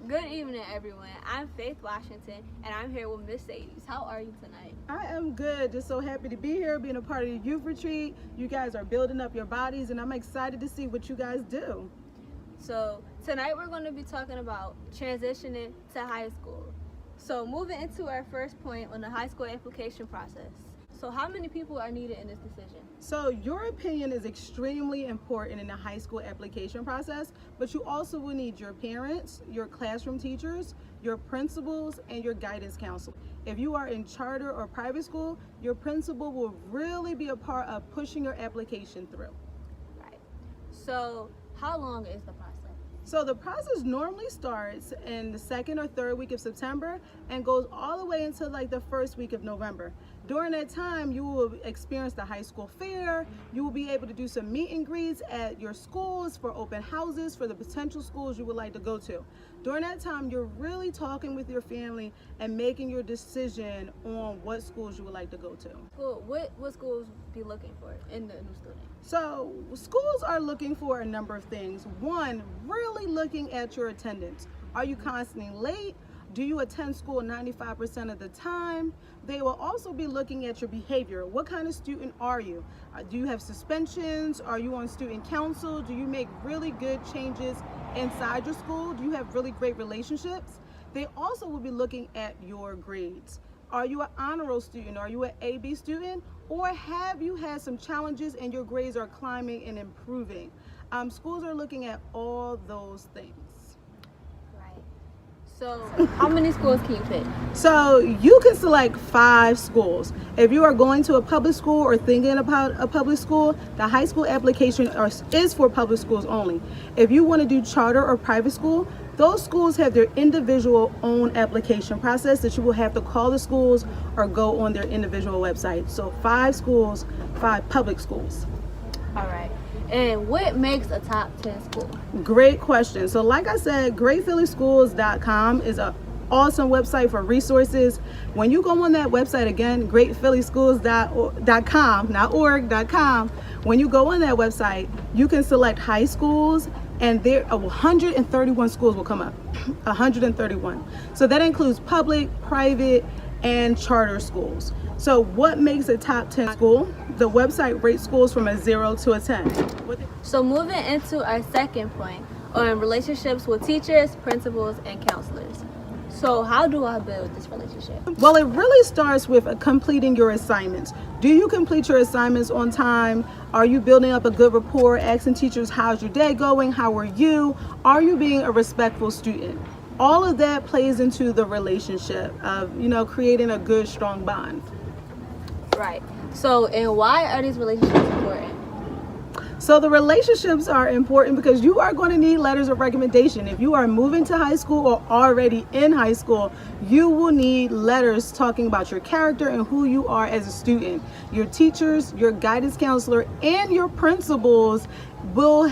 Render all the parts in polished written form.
Good evening, everyone. I'm Faith Washington, and I'm here with Miss Saidas. How are you tonight? I am good. Just so happy to be here, being a part of the youth retreat. You guys are building up your bodies, and I'm excited to see what you guys do. So tonight we're going to be talking about transitioning to high school. So moving into our first point on the high school application process. So how many people are needed in this decision? So your opinion is extremely important in the high school application process, but you also will need your parents, your classroom teachers, your principals, and your guidance counselor. If you are in charter or private school, your principal will really be a part of pushing your application through. Right. So how long is the process? So the process normally starts in the second or third week of September and goes all the way until like the first week of November. During that time, you will experience the high school fair. You will be able to do some meet and greets at your schools for open houses for the potential schools you would like to go to. During that time, you're really talking with your family and making your decision on what schools you would like to go to. Well, what schools be looking for in the new student? So schools are looking for a number of things. One, really looking at your attendance. Are you constantly late? Do you attend school 95% of the time? They will also be looking at your behavior. What kind of student are you? Do you have suspensions? Are you on student council? Do you make really good changes inside your school? Do you have really great relationships? They also will be looking at your grades. Are you an honor roll student? Are you an AB student? Or have you had some challenges and your grades are climbing and improving? Schools are looking at all those things. Right. So how many schools can you pick? So you can select 5 schools. If you are going to a public school or thinking about a public school, the high school application is for public schools only. If you want to do charter or private school, those schools have their individual own application process that you will have to call the schools or go on their individual website. So 5 schools, 5 public schools. All right. And what makes a top 10 school? Great question. So like I said, greatphillyschools.com is an awesome website for resources. When you go on that website, again, greatphillyschools.com, not org.com, when you go on that website, you can select high schools, and there are 131 schools will come up. 131. So that includes public, private, and charter schools. So what makes a top 10 school? The website rates schools from a 0 to a 10. So moving into our second point on relationships with teachers, principals, and counselors. So how do I build this relationship? Well, it really starts with completing your assignments. Do you complete your assignments on time? Are you building up a good rapport, asking teachers, how's your day going? How are you? Are you being a respectful student? All of that plays into the relationship of, creating a good, strong bond. Right. So, and why are these relationships important? So the relationships are important because you are going to need letters of recommendation. If you are moving to high school or already in high school, you will need letters talking about your character and who you are as a student. Your teachers, your guidance counselor, and your principals will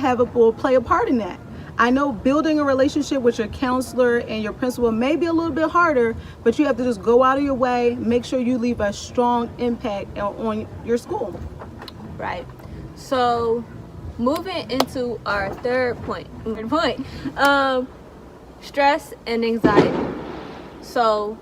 play a part in that. I know building a relationship with your counselor and your principal may be a little bit harder, but you have to just go out of your way, make sure you leave a strong impact on your school. Right. So moving into our third point, stress and anxiety. So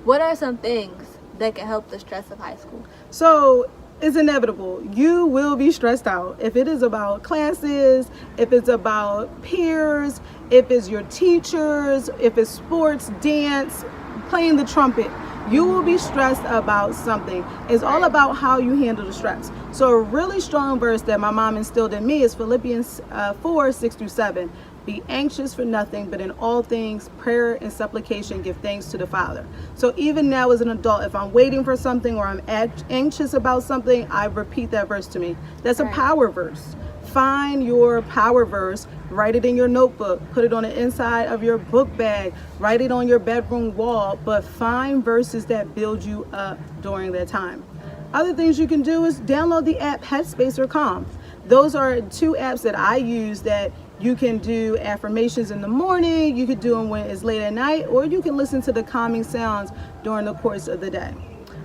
what are some things that can help the stress of high school? So it's inevitable. You will be stressed out. If it is about classes, if it's about peers, if it's your teachers, if it's sports, dance, playing the trumpet, you will be stressed about something. It's all about how you handle the stress. So a really strong verse that my mom instilled in me is Philippians 4:6-7. Be anxious for nothing, but in all things, prayer and supplication, give thanks to the Father. So even now as an adult, if I'm waiting for something or I'm anxious about something, I repeat that verse to me. That's a power verse. Find your power verse, write it in your notebook, put it on the inside of your book bag, write it on your bedroom wall, but find verses that build you up during that time. Other things you can do is download the app Headspace or Calm. Those are 2 apps that I use that you can do affirmations in the morning, you could do them when it's late at night, or you can listen to the calming sounds during the course of the day.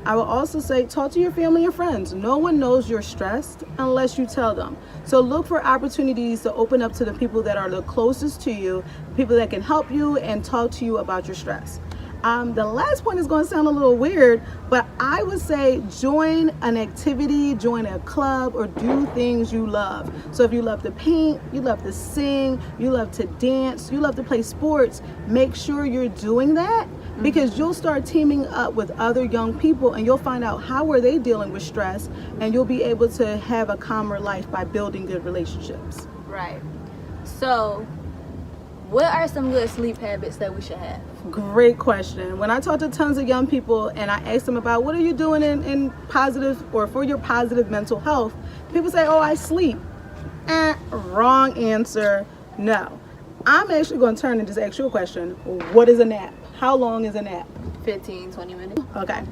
I will also say, talk to your family and friends. No one knows you're stressed unless you tell them. So look for opportunities to open up to the people that are the closest to you. people that can help you and talk to you about your stress. The last point is going to sound a little weird, but I would say join an activity, join a club, or do things you love. So if you love to paint, you love to sing, you love to dance, you love to play sports, make sure you're doing that, because you'll start teaming up with other young people and you'll find out how are they dealing with stress, and you'll be able to have a calmer life by building good relationships. Right. So what are some good sleep habits that we should have? Great question. When I talk to tons of young people and I ask them about what are you doing in positive or for your positive mental health, people say, oh, I sleep. Wrong answer. No. I'm actually going to turn and just ask you a question. What is a nap? How long is a nap? 15-20 minutes. Okay.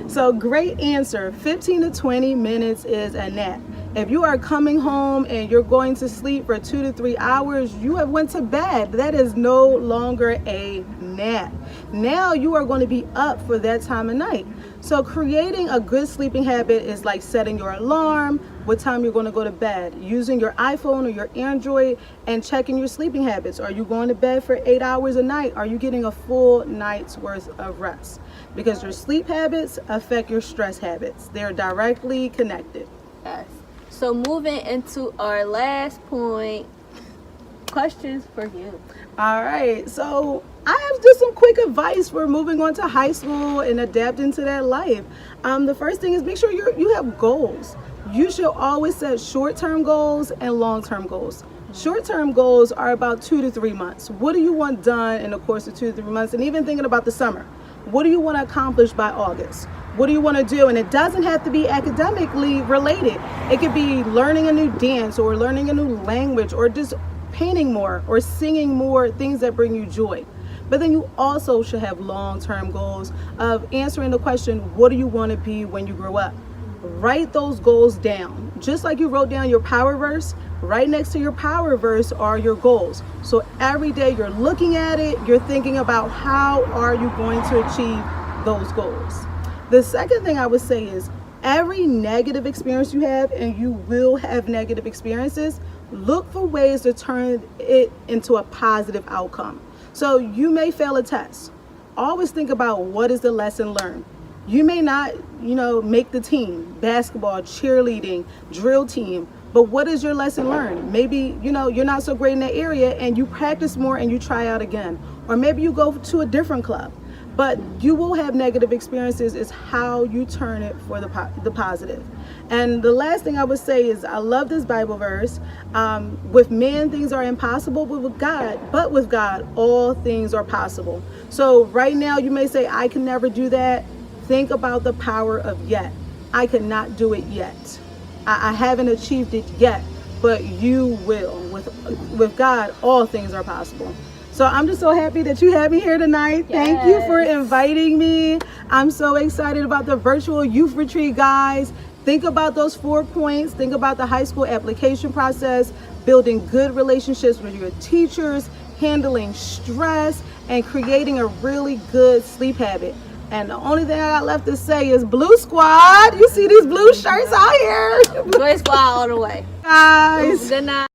So great answer. 15 to 20 minutes is a nap. If you are coming home and you're going to sleep for 2 to 3 hours, you have went to bed. That is no longer a nap. Now you are going to be up for that time of night. So creating a good sleeping habit is like setting your alarm, what time you're going to go to bed, using your iPhone or your Android and checking your sleeping habits. Are you going to bed for 8 hours a night? Are you getting a full night's worth of rest? Because your sleep habits affect your stress habits. They're directly connected. Yes. So moving into our last point, questions for you. All right, so I have just some quick advice for moving on to high school and adapting to that life. The first thing is make sure you have goals. You should always set short-term goals and long-term goals. Short-term goals are about 2 to 3 months. What do you want done in the course of 2 to 3 months? And even thinking about the summer, what do you want to accomplish by August? What do you want to do? And it doesn't have to be academically related. It could be learning a new dance or learning a new language or just painting more or singing more, things that bring you joy. But then you also should have long-term goals of answering the question, what do you want to be when you grow up? Write those goals down. Just like you wrote down your power verse, right next to your power verse are your goals. So every day you're looking at it, you're thinking about how are you going to achieve those goals. The second thing I would say is every negative experience you have, and you will have negative experiences, look for ways to turn it into a positive outcome. So you may fail a test. Always think about what is the lesson learned. You may not, make the team, basketball, cheerleading, drill team, but what is your lesson learned? Maybe, you're not so great in that area and you practice more and you try out again. Or maybe you go to a different club. But you will have negative experiences. Is how you turn it for the positive. And the last thing I would say is I love this Bible verse. With man things are impossible, but with God all things are possible. So right now you may say I can never do that. Think about the power of yet. I cannot do it yet. I haven't achieved it yet, but you will. With God all things are possible. So I'm just so happy that you had me here tonight. Yes. Thank you for inviting me. I'm so excited about the virtual youth retreat, guys. Think about those 4 points. Think about the high school application process, building good relationships with your teachers, handling stress, and creating a really good sleep habit. And the only thing I got left to say is Blue Squad. You see these blue shirts out here? Blue Squad all the way. Guys. Good night.